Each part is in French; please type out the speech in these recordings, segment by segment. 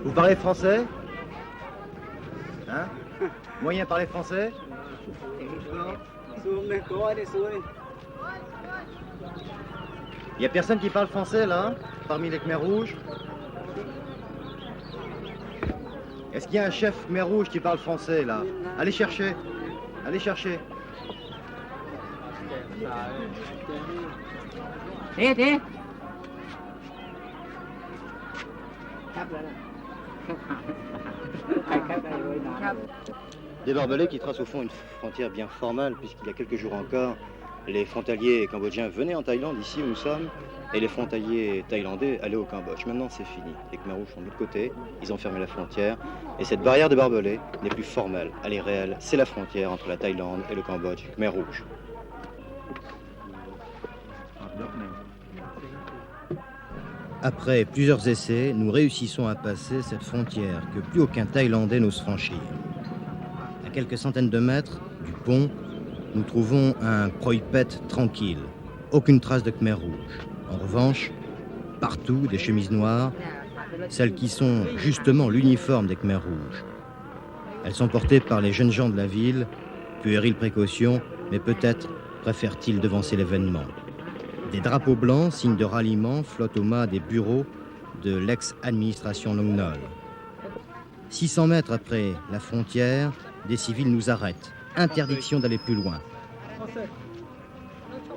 Vous parlez français? Hein? Moyen parler français? Il n'y a personne qui parle français là, parmi les Khmers rouges? Est-ce qu'il y a un chef Khmer rouge qui parle français là? Allez chercher, allez chercher. Des barbelés qui tracent au fond une frontière bien formelle, puisqu'il y a quelques jours encore, les frontaliers cambodgiens venaient en Thaïlande, ici où nous sommes, et les frontaliers thaïlandais allaient au Cambodge. Maintenant, c'est fini. Les Khmers rouges sont de l'autre côté, ils ont fermé la frontière, et cette barrière de barbelés n'est plus formelle, elle est réelle. C'est la frontière entre la Thaïlande et le Cambodge, Khmer rouge. Après plusieurs essais, nous réussissons à passer cette frontière que plus aucun Thaïlandais n'ose franchir. À quelques centaines de mètres du pont, nous trouvons un Proipet tranquille, aucune trace de Khmer rouge. En revanche, partout des chemises noires, celles qui sont justement l'uniforme des Khmer rouges. Elles sont portées par les jeunes gens de la ville, puérile précaution, mais peut-être préfèrent-ils devancer l'événement. Des drapeaux blancs, signe de ralliement, flottent au mât des bureaux de l'ex-administration Long Nol. 600 mètres après la frontière, des civils nous arrêtent. Interdiction d'aller plus loin.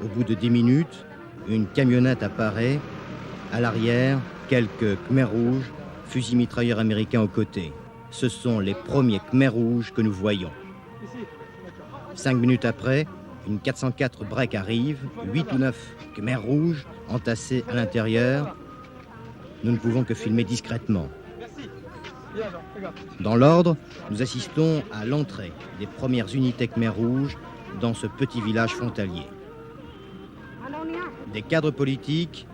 Au bout de 10 minutes, une camionnette apparaît. À l'arrière, quelques Khmer rouges, fusils mitrailleurs américains aux côtés. Ce sont les premiers Khmer rouges que nous voyons. 5 minutes après, une 404 break arrive, 8 ou 9 Khmer rouges entassés à l'intérieur. Nous ne pouvons que filmer discrètement. Dans l'ordre, nous assistons à l'entrée des premières unités Khmer rouges dans ce petit village frontalier. Des cadres politiques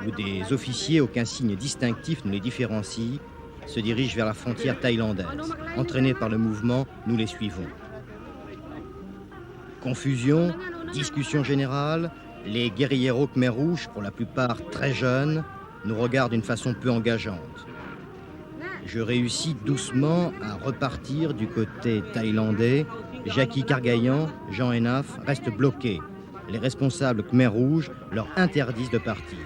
ou des officiers, aucun signe distinctif ne les différencie, se dirigent vers la frontière thaïlandaise. Entraînés par le mouvement, nous les suivons. Confusion, discussion générale, les guérilleros Khmer rouges, pour la plupart très jeunes, nous regardent d'une façon peu engageante. Je réussis doucement à repartir du côté thaïlandais. Jackie Kargayan, Jean Enaf restent bloqués. Les responsables Khmer rouges leur interdisent de partir.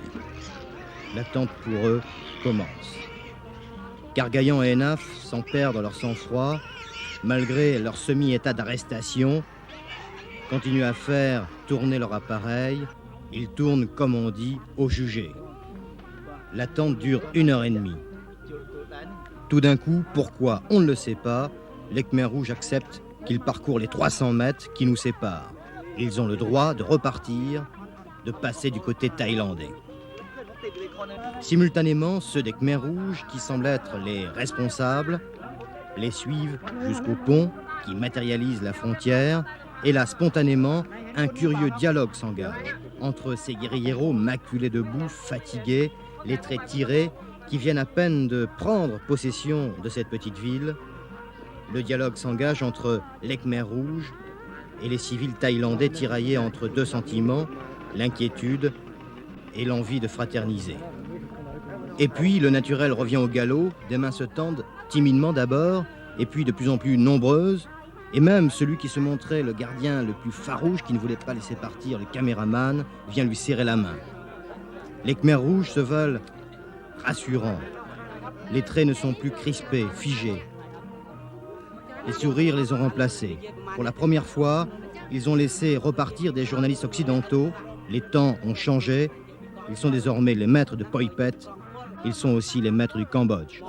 L'attente pour eux commence. Kargayan et Enaf, sans perdre leur sang-froid, malgré leur semi-état d'arrestation, continuent à faire tourner leur appareil. Ils tournent, comme on dit, au jugé. L'attente dure 1h30. Tout d'un coup, pourquoi, on ne le sait pas, les Khmer rouges acceptent qu'ils parcourent les 300 mètres qui nous séparent. Ils ont le droit de repartir, de passer du côté thaïlandais. Simultanément, ceux des Khmer rouges, qui semblent être les responsables, les suivent jusqu'au pont qui matérialise la frontière, et là, spontanément, un curieux dialogue s'engage entre ces guérilleros maculés de boue, fatigués, les traits tirés, qui viennent à peine de prendre possession de cette petite ville. Le dialogue s'engage entre les Khmer rouges et les civils thaïlandais tiraillés entre deux sentiments, l'inquiétude et l'envie de fraterniser. Et puis, le naturel revient au galop, des mains se tendent, timidement d'abord, et puis de plus en plus nombreuses, et même celui qui se montrait le gardien le plus farouche, qui ne voulait pas laisser partir le caméraman, vient lui serrer la main. Les Khmer rouges se veulent rassurants. Les traits ne sont plus crispés, figés. Les sourires les ont remplacés. Pour la première fois, ils ont laissé repartir des journalistes occidentaux. Les temps ont changé. Ils sont désormais les maîtres de Proipet. Ils sont aussi les maîtres du Cambodge.